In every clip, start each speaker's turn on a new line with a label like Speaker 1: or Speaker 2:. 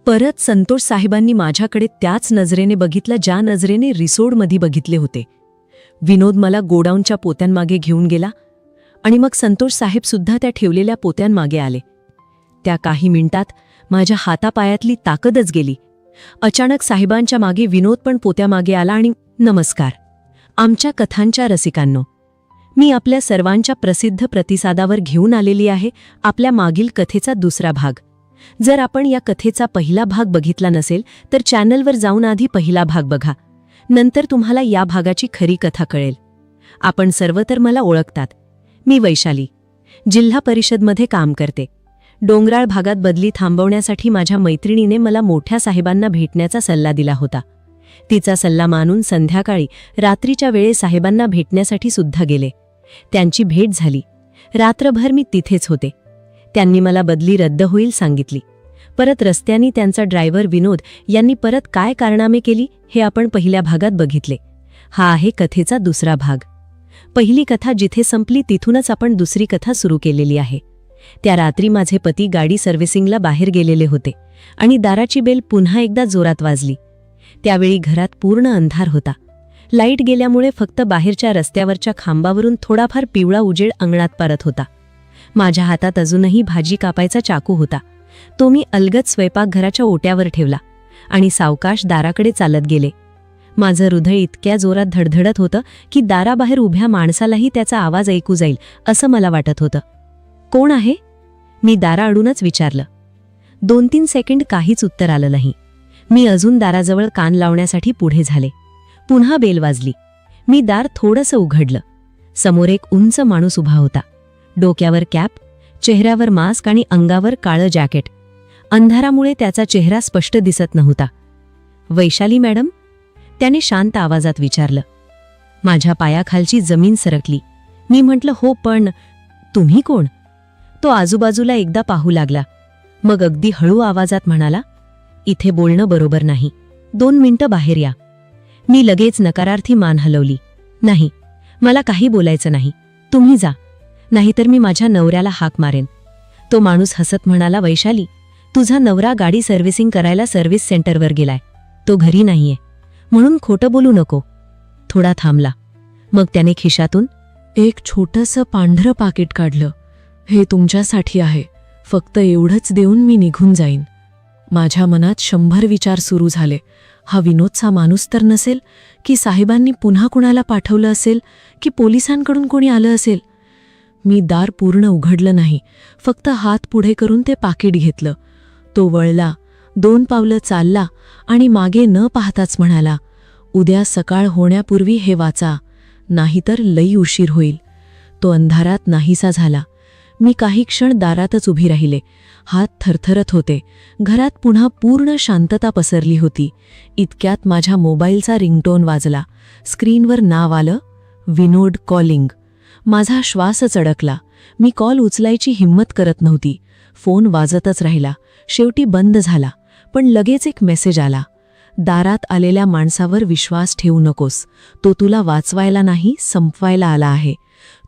Speaker 1: परत संतोष साहेबांनी माझ्याकडे त्याच नजरेने बघितलं ज्या नजरेने रिसोडमध्ये बघितले होते. विनोद मला गोडाऊनच्या पोत्यांमागे घेऊन गेला आणि मग संतोष साहेब सुद्धा त्या ठेवलेल्या पोत्यांमागे आले. त्या काही मिनिटात माझ्या हातापायातली ताकदच गेली. अचानक साहेबांच्या मागे विनोद पण पोत्यामागे आला आणि नमस्कार आमच्या कथांच्या रसिकांनो, मी आपल्या सर्वांच्या प्रसिद्ध प्रतिसादावर घेऊन आलेली आहे आपल्या मागील कथेचा दुसरा भाग. जर आपण या कथेचा पहिला भाग बघितला नसेल तर चॅनलवर जाऊन आधी पहिला भाग बघा, नंतर तुम्हाला या भागाची खरी कथा कळेल. आपण सर्व तर मला ओळखतात. मी वैशाली, जिल्हा परिषदमध्ये काम करते. डोंगराळ भागात बदली थांबवण्यासाठी माझ्या मैत्रिणीने मला मोठ्या साहेबांना भेटण्याचा सल्ला दिला होता. तिचा सल्ला मानून संध्याकाळी रात्रीच्या वेळे साहेबांना भेटण्यासाठी सुद्धा गेले. त्यांची भेट झाली. रात्रभर मी तिथेच होते. त्यांनी मला बदली रद्द होईल सांगितली. परत रस्त्यानी त्यांचा ड्रायव्हर विनोद यांनी परत काय कारनामे केली हे आपण पहिल्या भागात बघितले. हा आहे कथेचा दुसरा भाग. पहिली कथा जिथे संपली तिथूनच आपण दुसरी कथा सुरू केलेली आहे. त्या रात्री माझे पती गाडी सर्व्हिसिंगला बाहेर गेलेले होते आणि दाराची बेल पुन्हा एकदा जोरात वाजली. त्यावेळी घरात पूर्ण अंधार होता. लाईट गेल्यामुळे फक्त बाहेरच्या रस्त्यावरच्या खांबावरून थोडाफार पिवळा उजेड अंगणात पडत होता. माझ्या हातात अजूनही भाजी कापायचा चाकू होता. तो मी अलगद स्वयंपाकघराच्या ओट्यावर ठेवला आणि सावकाश दाराकडे चालत गेले. माझं हृदय इतक्या जोरात धडधडत होतं की दाराबाहेर उभ्या माणसालाही त्याचा आवाज ऐकू जाईल असं मला वाटत होतं. कोण आहे? मी दाराआडूनच विचारलं. 2-3 सेकंड काहीच उत्तर आलं नाही. मी अजून दाराजवळ कान लावण्यासाठी पुढे झाले. पुन्हा बेल वाजली. मी दार थोडंसं उघडलं. समोर एक उंच माणूस उभा होता. डोक्यावर कॅप, चेहऱ्यावर मास्क आणि अंगावर काळं जॅकेट. अंधारामुळे त्याचा चेहरा स्पष्ट दिसत नव्हता. वैशाली मॅडम? त्याने शांत आवाजात विचारलं. माझ्या पायाखालची जमीन सरकली. मी म्हटलं हो, पण तुम्ही कोण? तो आजूबाजूला एकदा पाहू लागला. मग अगदी हळू आवाजात म्हणाला, इथे बोलणं बरोबर नाही. 2 मिनिटं बाहेर या. मी लगेच नकारार्थी मान हलवली. नाही, मला काही बोलायचं नाही. तुम्ही जा, नाहीतर मी माझ्या नवऱ्याला हाक मारेन. तो माणूस हसत म्हणाला, वैशाली, तुझा नवरा गाडी सर्व्हिसिंग करायला सर्व्हिस सेंटरवर गेलाय. तो घरी नाहीये, म्हणून खोटं बोलू नको. थोडा थांबला. मग त्याने खिशातून एक छोटंसं पांढरं पाकिट काढलं. हे तुमच्यासाठी आहे. फक्त एवढंच देऊन मी निघून जाईन. माझ्या मनात 100 विचार सुरू झाले. हा विनोदचा माणूस तर नसेल, की साहेबांनी पुन्हा कुणाला पाठवलं असेल, की पोलिसांकडून कोणी आलं असेल. मी दार पूर्ण उघडलं नाही, फक्त हात पुढे करून ते पाकिट घेतलं. तो वळला, 2 पावलं चालला आणि मागे न पाहताच म्हणाला, उद्या सकाळ होण्यापूर्वी हे वाचा, नाहीतर लई उशीर होईल. तो अंधारात नाहीसा झाला. मी काही क्षण दारातच उभी राहिले. हात थरथरत होते. घरात पुन्हा पूर्ण शांतता पसरली होती. इतक्यात माझ्या मोबाईलचा रिंगटोन वाजला. स्क्रीनवर नाव आलं, विनोद कॉलिंग. माझा श्वासच अडकला. मी कॉल उचलायची हिंमत करत नव्हती. फोन वाजतच राहिला. शेवटी बंद झाला. पण लगेच एक मेसेज आला, दारात आलेल्या माणसावर विश्वास ठेवू नकोस. तो तुला वाचवायला नाही, संपवायला आला आहे.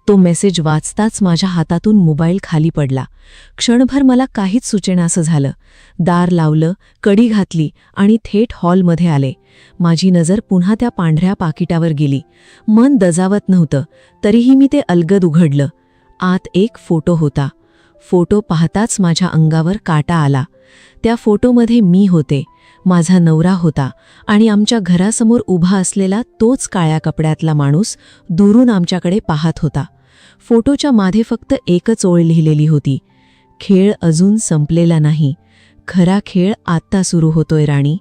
Speaker 1: तो मेसेज वाचताच माझ्या हातातून मोबाईल खाली पडला. क्षणभर मला काहीच सुचेनासं झालं. दार लावलं, कडी घातली आणि थेट हॉलमध्ये आले. माझी नजर पुन्हा त्या पांढऱ्या पाकिटावर गेली. मन दजावत नव्हतं, तरीही मी ते अलगद उघडलं. आत एक फोटो होता. फोटो पाहताच माझ्या अंगावर काटा आला. त्या फोटोमध्ये मी होते, माझा नवरा होता आणि आमच्या घरासमोर उभा असलेला तोच काळ्या कपड्यातला माणूस दुरून आमच्याकडे पाहत होता. फोटोच्या मागे फक्त एकच ओळ लिहिलेली होती, खेळ अजून संपलेला नाही, खरा खेळ आत्ता सुरू होतोय राणी.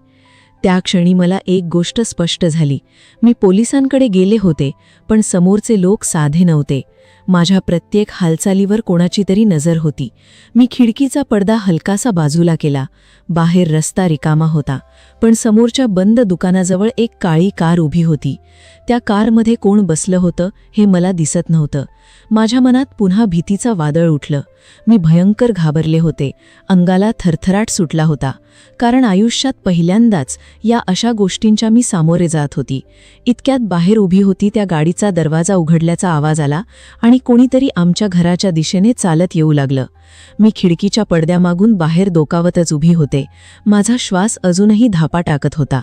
Speaker 1: त्या क्षणी मला एक गोष्ट स्पष्ट झाली. मी पोलिसांकडे गेले होते, पण समोरचे लोक साधे नव्हते. माझ्या प्रत्येक हालचालीवर कोणाची तरी नजर होती. मी खिडकीचा पडदा हलकासा बाजूला केला. बाहेर रस्ता रिकामा होता, पण समोरच्या बंद दुकानाजवळ एक काळी कार उभी होती. त्या कारमध्ये कोण बसलं होतं हे मला दिसत नव्हतं. माझ्या मनात पुन्हा भीतीचं वादळ उठलं. मी भयंकर घाबरले होते. अंगाला थरथराट सुटला होता. कारण आयुष्यात पहिल्यांदाच या अशा गोष्टींच्या मी सामोरे जात होती. इतक्यात बाहेर उभी होती त्या गाडीचा दरवाजा उघडल्याचा आवाज आला आणि कोणीतरी आमच्या घराच्या दिशेने चालत येऊ लागलं. मी खिडकीच्या पडद्यामागून बाहेर डोकावतच उभी होते. माझा श्वास अजूनही धापा टाकत होता.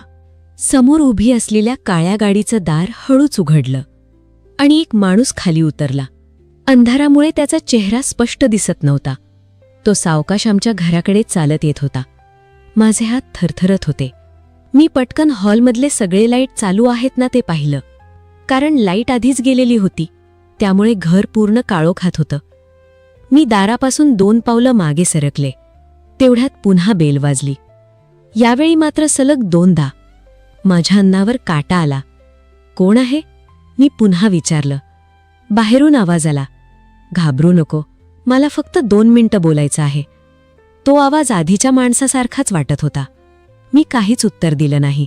Speaker 1: समोर उभी असलेल्या काळ्या गाडीचं दार हळूच उघडलं आणि एक माणूस खाली उतरला. अंधारामुळे त्याचा चेहरा स्पष्ट दिसत नव्हता. तो सावकाश आमच्या घराकडे चालत येत होता. माझे हात थरथरत होते. मी पटकन हॉलमधले सगळे लाईट चालू आहेत ना ते पाहिलं. कारण लाईट आधीच गेलेली होती, त्यामुळे घर पूर्ण काळोखात होतं. मी दारापासून 2 पावलं मागे सरकले. तेवढ्यात पुन्हा बेल वाजली. यावेळी मात्र सलग 2दा. माझ्या अन्नावर काटा आला. कोण आहे? मी पुन्हा विचारलं. बाहेरून आवाज आला. घाबरू नको, मला फक्त 2 मिनिटं बोलायचं आहे. तो आवाज आधीच्या माणसासारखाच वाटत होता. मी काहीच उत्तर दिलं नाही.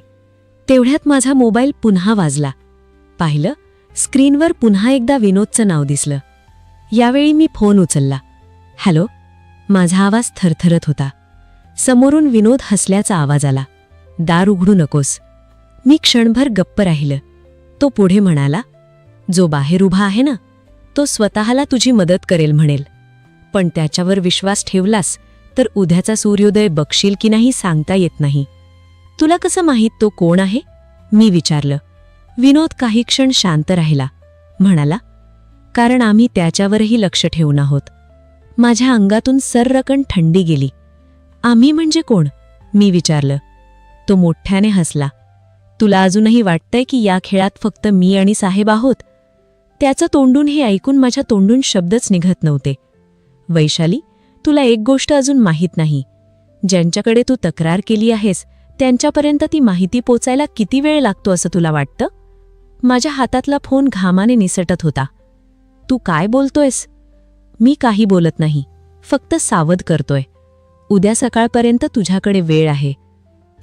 Speaker 1: तेवढ्यात माझा मोबाईल पुन्हा वाजला. पाहिलं, स्क्रीनवर पुन्हा एकदा विनोदचं नाव दिसलं. यावेळी मी फोन उचलला. हॅलो. माझा आवाज थरथरत होता. समोरून विनोद हसल्याचा आवाज आला. दार उघडू नकोस. मी क्षणभर गप्प राहिलं. तो पुढे म्हणाला, जो बाहेर उभा आहे ना, तो स्वतःला तुझी मदत करेल म्हणेल. पण त्याच्यावर विश्वास ठेवलास तर उद्याचा सूर्योदय बघशील की नाही सांगता येत नाही. तुला कसं माहीत तो कोण आहे? मी विचारलं. विनोद काही क्षण शांत राहिला. म्हणाला, कारण आम्ही त्याच्यावरही लक्ष ठेवून आहोत. माझ्या अंगातून सर्रकन थंडी गेली. आम्ही म्हणजे कोण? मी विचारलं. तो मोठ्याने हसला. तुला अजूनही वाटतंय की या खेळात फक्त मी आणि साहेब आहोत? त्याचं तोंडून हे ऐकून माझ्या तोंडून शब्दच निघत नव्हते. वैशाली, तुला एक गोष्ट अजून माहीत नाही. ज्यांच्याकडे तू तक्रार केली आहेस त्यांच्यापर्यंत ती माहिती पोचायला किती वेळ लागतो असं तुला वाटतं? माझ्या हातातला फोन घामाने निसटत होता. तू काय बोलतोयस? मी काही बोलत नाही, फक्त सावध करतोय. उद्या सकाळपर्यंत तुझ्याकडे वेळ आहे.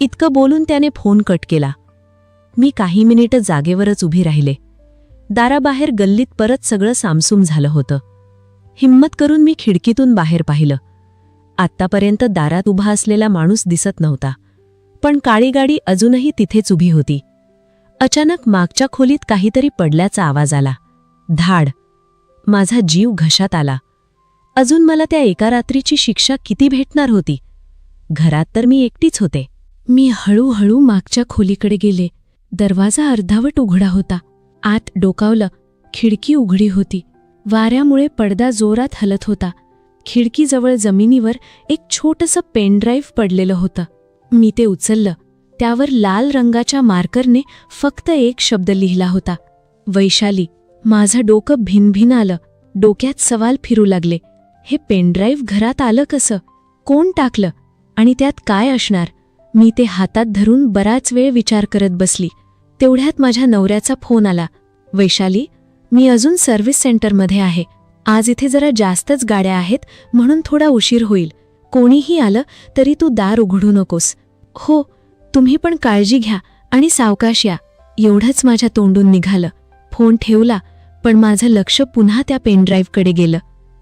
Speaker 1: इतकं बोलून त्याने फोन कट केला. मी काही मिनिटं जागेवरच उभी राहिले. दाराबाहेर गल्लीत परत सगळं सामसूम झालं होतं. हिम्मत करून मी खिडकीतून बाहेर पाहिलं. आत्तापर्यंत दारात उभा असलेला माणूस दिसत नव्हता, पण काळी गाडी अजूनही तिथेच उभी होती. अचानक मागच्या खोलीत काहीतरी पडल्याचा आवाज आला. धाड. माझा जीव घशात आला. अजून मला त्या एका रात्रीची शिक्षा किती भेटणार होती? घरात तर मी एकटीच होते. मी हळूहळू मागच्या खोलीकडे गेले. दरवाजा अर्धावट उघडा होता. आत डोकावलं. खिडकी उघडी होती. वाऱ्यामुळे पडदा जोरात हलत होता. खिडकीजवळ जमिनीवर एक छोटंसं पेनड्राईव्ह पडलेलं होतं. मी ते उचललं. त्यावर लाल रंगाच्या मार्करने फक्त एक शब्द लिहिला होता, वैशाली. माझं डोकं भिनभिन आलं. डोक्यात सवाल फिरू लागले. हे पेनड्राईव्ह घरात आलं कसं? कोण टाकलं? आणि त्यात काय असणार? मी ते हातात धरून बराच वेळ विचार करत बसली. तेवढ्यात माझ्या नवऱ्याचा फोन आला. वैशाली, मी अजून सर्व्हिस सेंटरमध्ये आहे. आज इथे जरा जास्तच गाड्या आहेत म्हणून थोडा उशीर होईल. कोणीही आलं तरी तू दार उघडू नकोस. हो, तुम्ही पण काळजी घ्या आणि सावकाश या. एवढंच माझ्या तोंडून निघालं. फोन ठेवला, पण माझं लक्ष पुन्हा त्या पेनड्राईव्हकडे गेलं.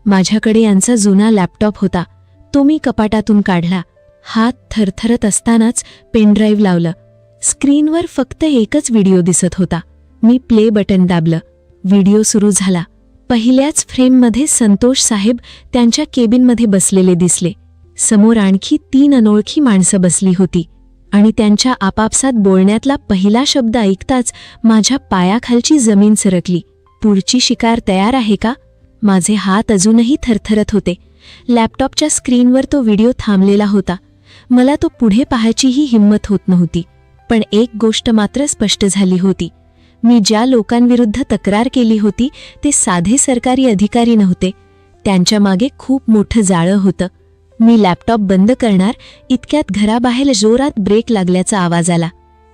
Speaker 1: माझ्याकडे यांचा जुना लॅपटॉप होता. तो मी कपाटातून काढला. हात थरथरत असतानाच पेनड्राईव्ह लावलं. स्क्रीनवर फक्त एकच व्हिडिओ दिसत होता. मी प्ले बटन दाबलं. व्हिडिओ सुरू झाला. पहिल्याच फ्रेममध्ये संतोष साहेब त्यांच्या केबिनमध्ये बसलेले दिसले. समोर आणखी 3 अनोळखी माणसं बसली होती आणि त्यांच्या आपापसात बोलण्यातला पहिला शब्द ऐकताच माझ्या पायाखालची जमीन सरकली. पुढची शिकार तयार आहे का? माझे हात अजूनही थरथरत होते. लॅपटॉपच्या स्क्रीनवर तो व्हिडिओ थांबलेला होता. मला तो पुढे पाहायचीही हिंमत होत नव्हती. पण एक गोष्ट मात्र स्पष्ट झाली होती. मी ज्या लोकांविरुद्ध तक्रार केली होती ते साधे सरकारी अधिकारी नव्हते. त्यांच्या मागे खूप मोठं जाळं होतं. मी लॅपटॉप बंद करणार इतक्यात घराबाहेर जोरात ब्रेक लागल्याचा आवाज आला.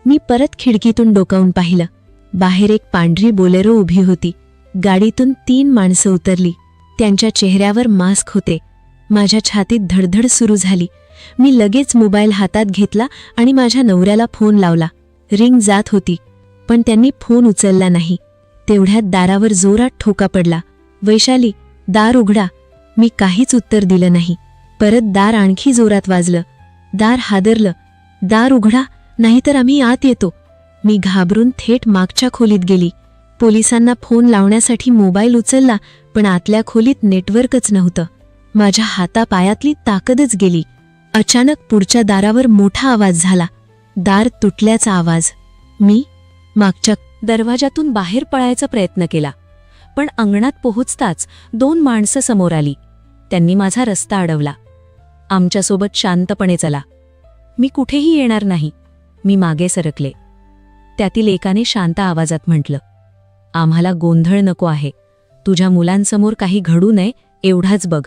Speaker 1: मी परत खिडकीतून डोकावून पाहिलं. बाहेर एक पांढरी बोलेरो उभी होती. गाडीतून 3 माणसं उतरली. त्यांच्या चेहऱ्यावर मास्क होते. माझ्या छातीत धडधड सुरू झाली. मी लगेच मोबाईल हातात घेतला आणि माझ्या नवऱ्याला फोन लावला. रिंग जात होती.
Speaker 2: पण त्यांनी फोन उचलला नाही. तेवढ्यात दारावर जोरात ठोका पडला. वैशाली, दार उघडा. मी काहीच उत्तर दिलं नाही. परत दार आणखी जोरात वाजलं. दार हादरलं. दार उघडा, नाहीतर आम्ही आत येतो. मी घाबरून थेट मागच्या खोलीत गेली. पोलिसांना फोन लावण्यासाठी मोबाईल उचलला, पण आतल्या खोलीत नेटवर्कच नव्हतं. माझ्या हातापायातली ताकदच गेली. अचानक पुढच्या दारावर मोठा आवाज झाला. दार तुटल्याचा आवाज. मी मागच्या
Speaker 1: दरवाजातून बाहेर पळायचा प्रयत्न केला, पण अंगणात पोहोचताच 2 माणसं समोर आली. त्यांनी माझा रस्ता अडवला. आमच्यासोबत शांतपणे चला. मी कुठेही येणार नाही. मी मागे सरकले. त्यातील एकाने शांत आवाजात म्हटलं, आम्हाला गोंधळ नको आहे. तुझ्या मुलांसमोर काही घडू नये एवढाच बघ.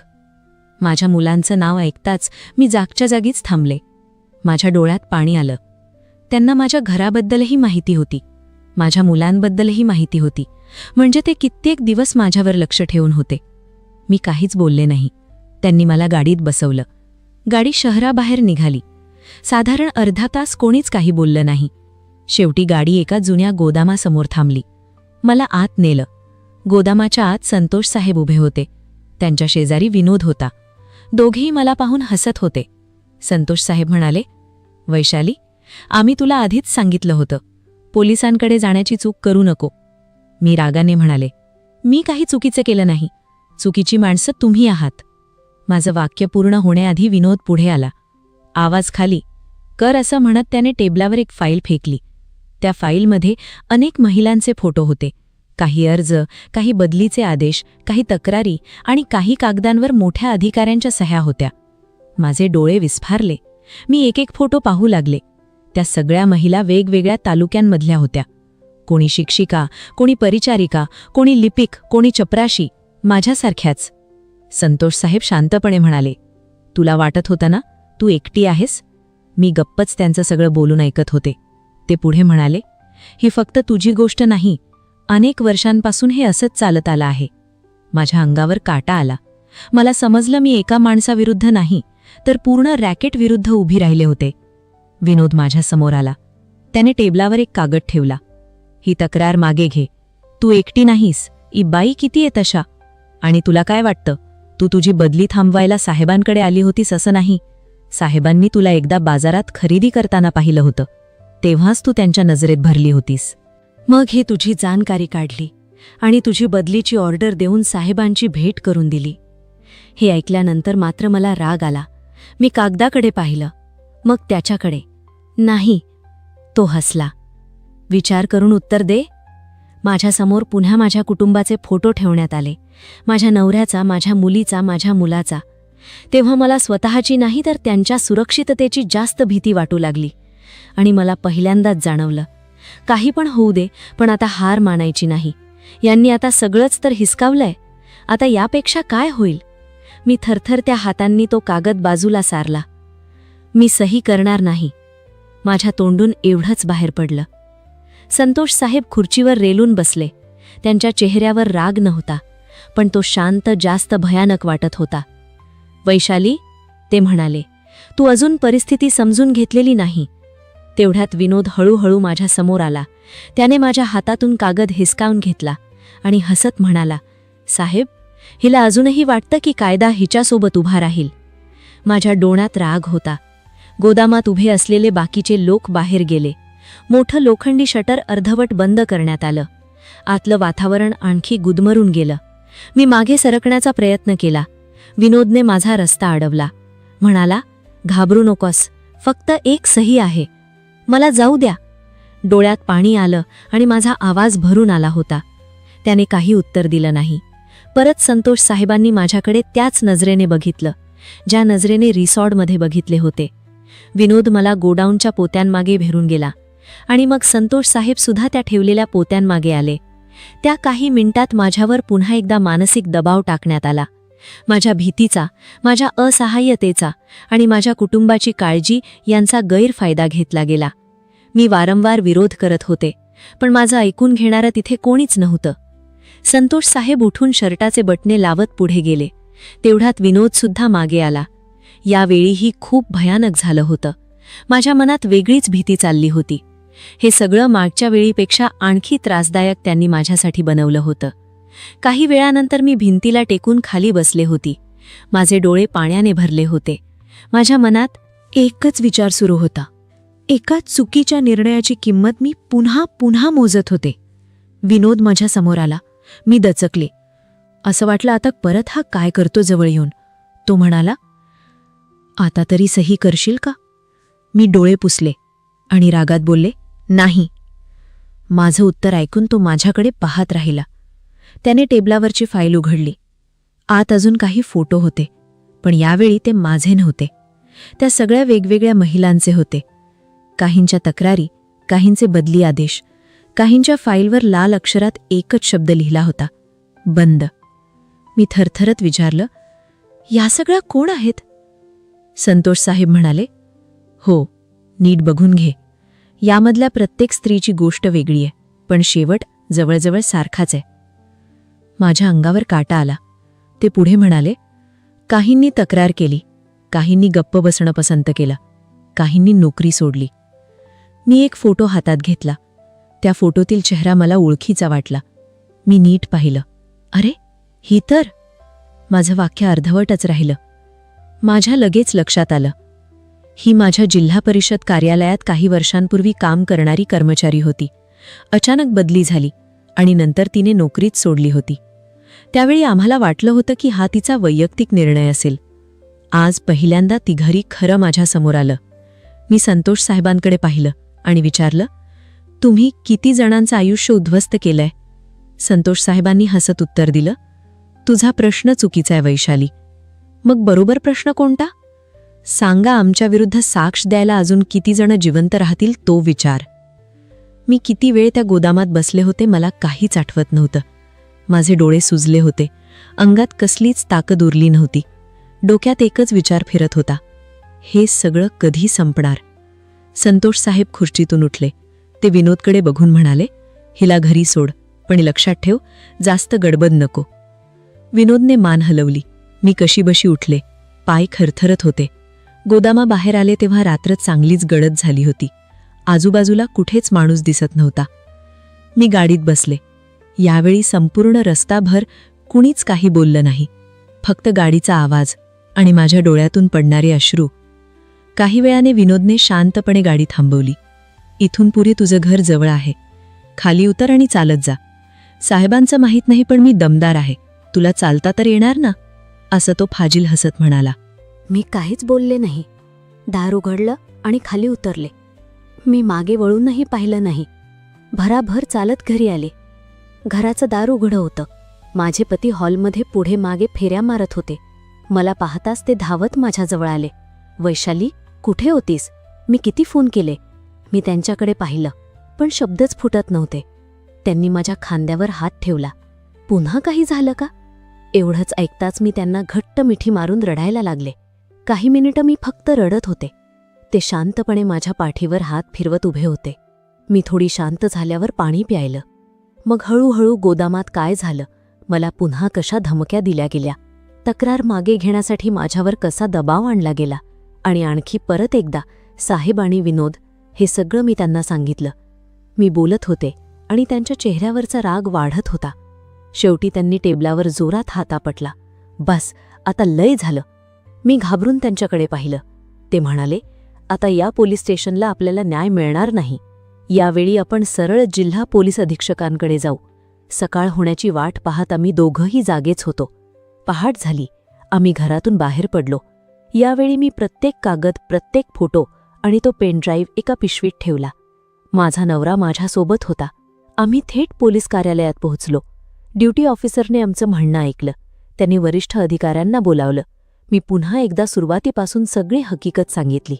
Speaker 1: माझ्या मुलांचं नाव ऐकताच मी जागच्या जागीच थांबले. माझ्या डोळ्यात पाणी आलं. त्यांना माझ्या घराबद्दलही माहिती होती, माझ्या मुलांबद्दलही माहिती होती. म्हणजे ते कित्येक दिवस माझ्यावर लक्ष ठेवून होते. मी काहीच बोलले नाही. त्यांनी मला गाडीत बसवलं. गाडी शहराबाहेर निघाली. साधारण अर्धा तास कोणीच काही बोललं नाही. शेवटी गाडी एका जुन्या गोदामासमोर थांबली. मला आत नेलं. गोदामाच्या आत संतोष साहेब उभे होते. त्यांच्या शेजारी विनोद होता. दोघेही मला पाहून हसत होते. संतोष साहेब म्हणाले, वैशाली, आम्ही तुला आधीच सांगितलं होतं, पोलिसांकडे जाण्याची चूक करू नको. मी रागाने म्हणाले, मी काही चुकीचं केलं नाही. चुकीची माणसं तुम्ही आहात. माझं वाक्य पूर्ण होण्याआधी विनोद पुढे आला. आवाज खाली कर असं म्हणत त्याने टेबलावर एक फाईल फेकली. त्या फाईलमध्ये अनेक महिलांचे फोटो होते. काही अर्ज, काही बदलीचे आदेश, काही तक्रारी आणि काही कागदांवर मोठ्या अधिकाऱ्यांच्या सह्या होत्या. माझे डोळे विस्फारले. मी एक एक फोटो पाहू लागले. त्या सगळ्या महिला वेगवेगळ्या तालुक्यांमधल्या होत्या. कोणी शिक्षिका, कोणी परिचारिका, कोणी लिपिक, कोणी चपराशी, माझ्यासारख्याच. संतोष साहेब शांतपणे म्हणाले, तुला वाटत होतं ना तू एकटी आहेस? मी गप्पच त्यांचं सगळं बोलून ऐकत होते. ते पुढे म्हणाले, ही फक्त तुझी गोष्ट नाही. अनेक वर्षांपासून हे असंच चालत आलं आहे. माझ्या अंगावर काटा आला. मला समजलं मी एका माणसाविरुद्ध नाही, तर पूर्ण रॅकेट विरुद्ध उभी राहिले होते. विनोद माझ्यासमोर आला. त्याने टेबलावर एक कागद ठेवला. ही तक्रार मागे घे. तू एकटी नाहीस. ई बाई किती आहे तशा. आणि तुला काय वाटतं, तू तुझी बदली थांबवायला साहेबांकडे आली होतीस असं नाही. साहेबांनी तुला एकदा बाजारात खरेदी करताना पाहिलं होतं, तेव्हाच तू त्यांच्या नजरेत भरली होतीस. मग हे तुझी जानकारी काढली आणि तुझी बदलीची ऑर्डर देऊन साहेबांची भेट करून दिली. हे ऐकल्यानंतर मात्र मला राग आला. मी कागदाकडे पाहिलं, मग त्याच्याकडे. नाही, तो हसला. विचार करून उत्तर दे. माझ्यासमोर पुन्हा माझ्या कुटुंबाचे फोटो ठेवण्यात आले. माझ्या नवऱ्याचा, माझ्या मुलीचा, माझ्या मुलाचा. तेव्हा मला स्वतःची नाही तर त्यांच्या सुरक्षिततेची जास्त भीती वाटू लागली. आणि मला पहिल्यांदाच जाणवलं, काही पण होऊ दे, पण आता हार मानायची नाही. यांनी आता सगळंच तर हिसकावलंय, आता यापेक्षा काय होईल. मी थरथरत्या हातांनी तो कागद बाजूला सारला. मी सही करणार नाही. माझ्या तोंडून एवढंच बाहेर पडलं. संतोष साहेब खुर्चीवर रेलून बसले. त्यांच्या चेहऱ्यावर राग नव्हता, पण तो शांत जास्त भयानक वाटत होता. वैशाली, ते म्हणाले, तू अजून परिस्थिती समजून घेतलेली नाही. तेवढ्यात विनोद हळूहळू माझ्या समोर आला. त्याने माझ्या हातातून कागद हिसकावून घेतला आणि हसत म्हणाला, साहेब, हिला अजूनही वाटतं की कायदा हिच्यासोबत उभा राहील. माझ्या डोळ्यात राग होता. गोदामात उभे असलेले बाकीचे लोक बाहेर गेले. मोठं लोखंडी शटर अर्धवट बंद करण्यात आलं. आतलं वातावरण आणखी गुदमरून गेलं. मी मागे सरकण्याचा प्रयत्न केला. विनोदने माझा रस्ता अडवला. म्हणाला, घाबरू नकोस, फक्त एक सही आहे. मला जाऊ द्या. डोळ्यात पाणी आलं आणि माझा आवाज भरून आला होता. त्याने काही उत्तर दिलं नाही. परत संतोष साहेबांनी माझ्याकडे त्याच नजरेने बघितलं, ज्या नजरेने रिसॉर्टमध्ये बघितले होते. विनोद मला गोडाऊनच्या पोत्यांमागे भेरून गेला आणि मग संतोष साहेब सुद्धा त्या ठेवलेल्या पोत्यांमागे आले. त्या काही मिनिटात माझ्यावर पुन्हा एकदा मानसिक दबाव टाकण्यात आला. माझ्या भीतीचा, माझ्या असहाय्यतेचा आणि माझ्या कुटुंबाची काळजी यांचा गैरफायदा घेतला गेला. मी वारंवार विरोध करत होते, पण माझं ऐकून घेणारं तिथे कोणीच नव्हतं. संतोष साहेब उठून शर्टाचे बटणे लावत पुढे गेले. तेवढ्यात विनोदसुद्धा मागे आला. यावेळीही खूप भयानक झालं होतं. माझ्या मनात वेगळीच भीती चालली होती.
Speaker 2: हे सगळं मागच्या वेळीपेक्षा आणखी त्रासदायक त्यांनी माझ्यासाठी बनवलं होतं. काही वेळानंतर मी भिंतीला टेकून खाली बसले होती. माझे डोळे पाण्याने भरले होते. माझ्या मनात एकच विचार सुरू होता. एका चुकीच्या निर्णयाची किंमत मी पुन्हा पुन्हा मोजत होते. विनोद माझ्या समोर आला. मी दचकले. असं वाटलं आता परत हा काय करतो जवळ येऊन. तो म्हणाला, आता तरी सही करशील का? मी डोळे पुसले आणि रागात बोलले, नाही. माझं उत्तर ऐकून तो माझ्याकडे पाहत राहिला. त्याने टेबलावरची फाईल उघडली. आत अजून काही फोटो होते, पण यावेळी ते माझे नव्हते. त्या सगळ्या वेगवेगळ्या महिलांचे होते. काहींच्या तक्रारी, काहींचे बदली आदेश, काहींच्या फाईलवर लाल अक्षरात एकच शब्द लिहिला होता, बंद. मी थरथरत विचारलं, या सगळ्या कोण आहेत? संतोष साहेब म्हणाले, हो, नीट बघून घे. यामधल्या प्रत्येक स्त्रीची गोष्ट वेगळी आहे, पण शेवट जवळजवळ सारखाच आहे. माझ्या अंगावर काटा आला. ते पुढे म्हणाले, काहींनी तक्रार केली, काहींनी गप्प बसणं पसंत केलं, काहींनी नोकरी सोडली. मी एक फोटो हातात घेतला. त्या फोटोतील चेहरा मला ओळखीचा वाटला. मी नीट पाहिलं. अरे, ही तर. माझं वाक्य अर्धवटच राहिलं. माझ्या लगेच लक्षात आलं, ही माझ्या जिल्हा परिषद कार्यालयात काही वर्षांपूर्वी काम करणारी कर्मचारी होती. अचानक बदली झाली आणि नंतर तिने नोकरीच सोडली होती. त्यावेळी आम्हाला वाटलं होतं की हा तिचा वैयक्तिक निर्णय असेल. आज पहिल्यांदा ती घरी खरं माझ्यासमोर आलं. मी संतोष साहेबांकडे पाहिलं आणि विचारलं, तुम्ही किती जणांचं आयुष्य उद्ध्वस्त केलंय? संतोष साहेबांनी हसत उत्तर दिलं, तुझा प्रश्न चुकीचा आहे वैशाली. मग बरोबर प्रश्न कोणता? सांगा, आमच्या विरुद्ध साक्ष द्यायला अजून किती जण जिवंत राहतील तो विचार. मी किती वेळ त्या गोदामात बसले होते मला काहीच आठवत नव्हतं. माझे डोळे सुजले होते. अंगात कसलीच ताकद उरली नव्हती. डोक्यात एकच विचार फिरत होता, हे सगळं कधी संपणार? संतोष साहेब खुर्चीतून उठले. ते विनोदकडे बघून म्हणाले, हिला घरी सोड, पण लक्षात ठेव, जास्त गडबड नको. विनोदने मान हलवली. मी कशीबशी उठले. पाय खरथरत होते. गोदामाबाहेर आले तेव्हा रात्र चांगलीच गडद झाली होती. आजूबाजूला कुठेच माणूस दिसत नव्हता. मी गाडीत बसले. यावेळी संपूर्ण रस्ताभर कुणीच काही बोललं नाही. फक्त गाडीचा आवाज आणि माझ्या डोळ्यातून पडणारे अश्रू. काही वेळाने विनोदने शांतपणे गाडी थांबवली. इथून पुढे तुझं घर जवळ आहे. खाली उतर आणि चालत जा. साहेबांचं माहीत नाही, पण मी दमदार आहे. तुला चालता तर येणार ना? असं तो फाजील हसत म्हणाला.
Speaker 1: मी काहीच बोलले नाही. दार उघडलं आणि खाली उतरले. मी मागे वळूनही पाहिलं नाही. भराभर चालत घरी आले. घराचं दार उघडं होतं. माझे पती हॉलमध्ये पुढे मागे फेऱ्या मारत होते. मला पाहताच ते धावत माझ्याजवळ आले. वैशाली, कुठे होतीस? मी किती फोन केले. मी त्यांच्याकडे पाहिलं, पण शब्दच फुटत नव्हते. त्यांनी माझ्या खांद्यावर हात ठेवला. पुन्हा काही झालं का? एवढंच ऐकताच मी त्यांना घट्ट मिठी मारून रडायला लागले. काही मिनिटं मी फक्त रडत होते. ते शांतपणे माझ्या पाठीवर हात फिरवत उभे होते. मी थोडी शांत झाल्यावर पाणी प्यायलं. मग हळूहळू गोदामात काय झालं, मला पुन्हा कशा धमक्या दिल्या गेल्या, तक्रार मागे घेण्यासाठी माझ्यावर कसा दबाव आणला गेला, आणि आणखी परत एकदा साहेब आणि विनोद, हे सगळं मी त्यांना सांगितलं. मी बोलत होते आणि त्यांच्या चेहऱ्यावरचा राग वाढत होता. शेवटी त्यांनी टेबलावर जोरात हात आपटला. बस, आता लय झालं. मी घाबरून त्यांच्याकडे पाहिलं. ते म्हणाले, आता या पोलीस स्टेशनला आपल्याला न्याय मिळणार नाही. यावेळी आपण सरळ जिल्हा पोलीस अधीक्षकांकडे जाऊ. सकाळ होण्याची वाट पाहत आम्ही दोघंही जागेच होतो. पहाट झाली. आम्ही घरातून बाहेर पडलो. यावेळी मी प्रत्येक कागद, प्रत्येक फोटो आणि तो पेनड्राईव्ह एका पिशवीत ठेवला. माझा नवरा माझ्यासोबत होता. आम्ही थेट पोलीस कार्यालयात पोहोचलो. ड्युटी ऑफिसरने आमचं म्हणणं ऐकलं. त्यांनी वरिष्ठ अधिकाऱ्यांना बोलावलं. मी पुन्हा एकदा सुरुवातीपासून सगळी हकीकत सांगितली.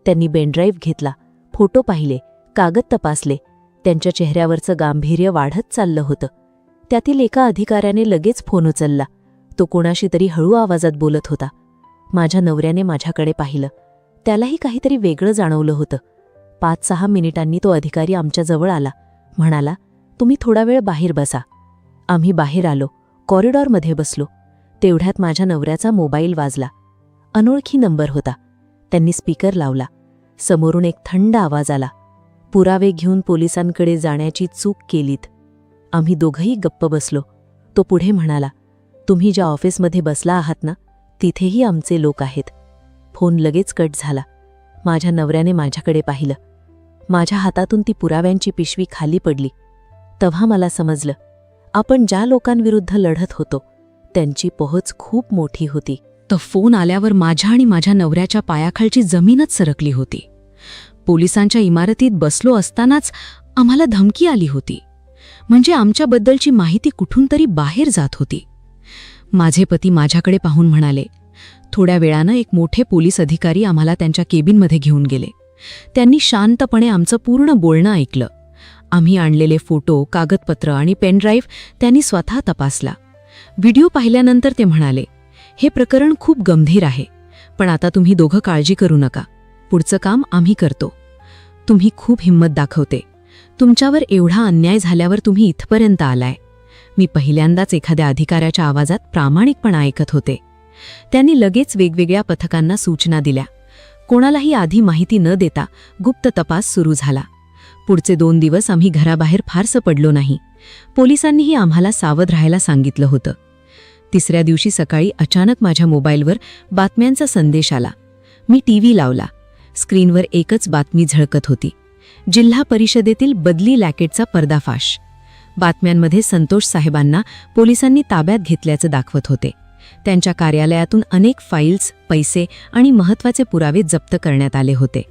Speaker 1: त्यांनी पेनड्राईव्ह घेतला, फोटो पाहिले, कागद तपासले. त्यांच्या चेहऱ्यावरचं गांभीर्य वाढत चाललं होतं. त्यातील एका अधिकाऱ्याने लगेच फोन उचलला. तो कोणाशी तरी हळू आवाजात बोलत होता. माझ्या नवऱ्याने माझ्याकडे पाहिलं. त्यालाही काहीतरी वेगळं जाणवलं होतं. 5-6 मिनिटांनी तो अधिकारी आमच्याजवळ आला. म्हणाला, तुम्ही थोडा वेळ बाहेर बसा. आम्ही बाहेर आलो. कॉरिडॉरमध्ये बसलो. तेवढ्यात माझ्या नवऱ्याचा मोबाईल वाजला. अनोळखी नंबर होता. त्यांनी स्पीकर लावला. समोरून एक थंड आवाज आला, पुरावे घेऊन पोलिसांकडे जाण्याची चूक केलीत. आम्ही दोघंही गप्प बसलो. तो पुढे म्हणाला, तुम्ही ज्या ऑफिसमध्ये बसला आहात ना, तिथेही आमचे लोक आहेत. फोन लगेच कट झाला. माझ्या नवऱ्याने माझ्याकडे पाहिलं. माझ्या हातातून ती पुराव्यांची पिशवी खाली पडली. तेव्हा मला समजलं, आपण ज्या लोकांविरुद्ध लढत होतो त्यांची पोहोच खूप मोठी होती.
Speaker 3: तो फोन आल्यावर माझ्या आणि माझ्या नवऱ्याच्या पायाखालची जमीनच सरकली होती. पोलिसांच्या इमारतीत बसलो असतानाच आम्हाला धमकी आली होती. म्हणजे आमच्याबद्दलची माहिती कुठून तरी बाहेर जात होती. माझे पती माझ्याकडे पाहून म्हणाले. थोड्या वेळानं एक मोठे पोलीस अधिकारी आम्हाला त्यांच्या केबिनमध्ये घेऊन गेले. त्यांनी शांतपणे आमचं पूर्ण बोलणं ऐकलं. आम्ही आणलेले फोटो, कागदपत्र आणि पेनड्राईव्ह त्यांनी स्वतः तपासला. व्हिडिओ पाहिल्यानंतर ते म्हणाले, हे प्रकरण खूप गंभीर आहे, पण आता तुम्ही दोघं काळजी करू नका. पुढचं काम आम्ही करतो. तुम्ही खूप हिंमत दाखवते. तुमच्यावर एवढा अन्याय झाल्यावर तुम्ही इथपर्यंत आलाय. मी पहिल्यांदाच एखाद्या अधिकाऱ्याच्या आवाजात प्रामाणिकपणा ऐकत होते. त्यांनी लगेच वेगवेगळ्या पथकांना सूचना दिल्या. कोणालाही आधी माहिती न देता गुप्त तपास सुरू झाला. पुढचे 2 दिवस आम्ही घराबाहेर फारसं पडलो नाही. पोलिसांनीही आम्हाला सावध राहायला सांगितलं होतं. 3ऱ्या दिवशी सकाळी अचानक माझ्या मोबाईलवर बातम्यांचा संदेश आला. मी टीव्ही लावला. स्क्रीनवर एकच बातमी झळकत होती. जिल्हा परिषदेतील बदली लॅकेटचा पर्दाफाश. बातम्यांमध्ये संतोष साहेबांना पोलिसांनी ताब्यात घेतल्याचं दाखवत होते. त्यांच्या कार्यालयातून अनेक फाईल्स, पैसे आणि महत्त्वाचे पुरावे जप्त करण्यात आले होते.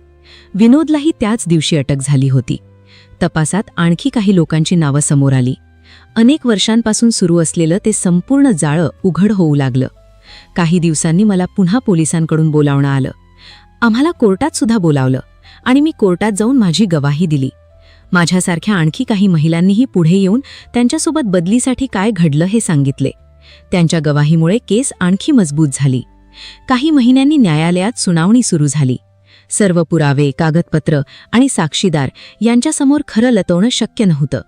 Speaker 3: विनोदलाही त्याच दिवशी अटक झाली होती. तपासात आणखी काही लोकांची नावं समोर आली. अनेक वर्षांपासून सुरू असलेलं ते संपूर्ण जाळं उघड होऊ लागलं. काही दिवसांनी मला पुन्हा पोलिसांकडून बोलावणं आलं. आम्हाला कोर्टात सुद्धा बोलावलं आणि मी कोर्टात जाऊन माझी गवाही दिली. माझ्यासारख्या आणखी काही महिलांनीही पुढे येऊन त्यांच्यासोबत बदलीसाठी काय घडलं हे सांगितले. त्यांच्या गवाहीमुळे केस आणखी मजबूत झाली. काही महिन्यांनी न्यायालयात सुनावणी सुरू झाली. सर्व पुरावे, कागदपत्र आणि साक्षीदार यांच्यासमोर खरं लतवणं शक्य नव्हतं.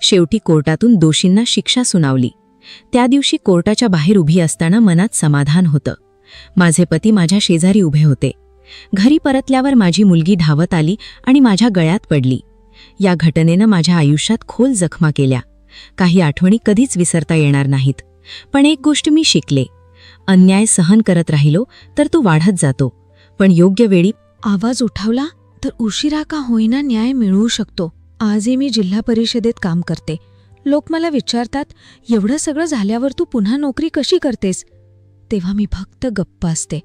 Speaker 3: शेवटी कोर्टातून दोषींना शिक्षा सुनावली. त्या दिवशी कोर्टाच्या बाहेर उभी असताना मनात समाधान होतं. माझे पती माझ्या शेजारी उभे होते. घरी परतल्यावर माझी मुलगी धावत आली आणि माझ्या गळ्यात पडली. या घटनेनं माझ्या आयुष्यात खोल जखमा केल्या. काही आठवणी कधीच विसरता येणार नाहीत. पण एक गोष्ट मी शिकले, अन्याय सहन करत राहिलो तर तो वाढत जातो, पण योग्य वेळी
Speaker 2: आवाज उठवला तर उशिरा का होईना न्याय मिळू शकतो. आजही मी जिल्हा परिषदेत काम करते. लोक मला विचारतात, एवढं सगळं झाल्यावर तू पुन्हा नोकरी कशी करतेस? तेव्हा मी फक्त गप्प असते.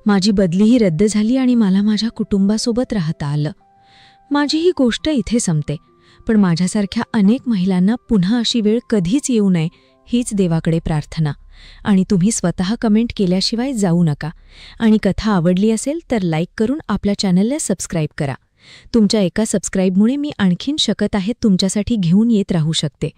Speaker 2: माझी बदलीही रद्द झाली आणि मला माझ्या कुटुंबासोबत राहता आलं. माझी ही गोष्ट इथे संपते, पण माझ्यासारख्या अनेक महिलांना पुन्हा अशी वेळ कधीच येऊ नये हीच देवाकडे प्रार्थना. आणि तुम्ही स्वतः कमेंट केल्याशिवाय जाऊ नका. आणि कथा आवडली असेल तर लाईक करून आपल्या चॅनलला सबस्क्राईब करा. तुमच्या एका सबस्क्राईबमुळे मी आणखीन शकत आहे तुमच्यासाठी घेऊन येत राहू शकते.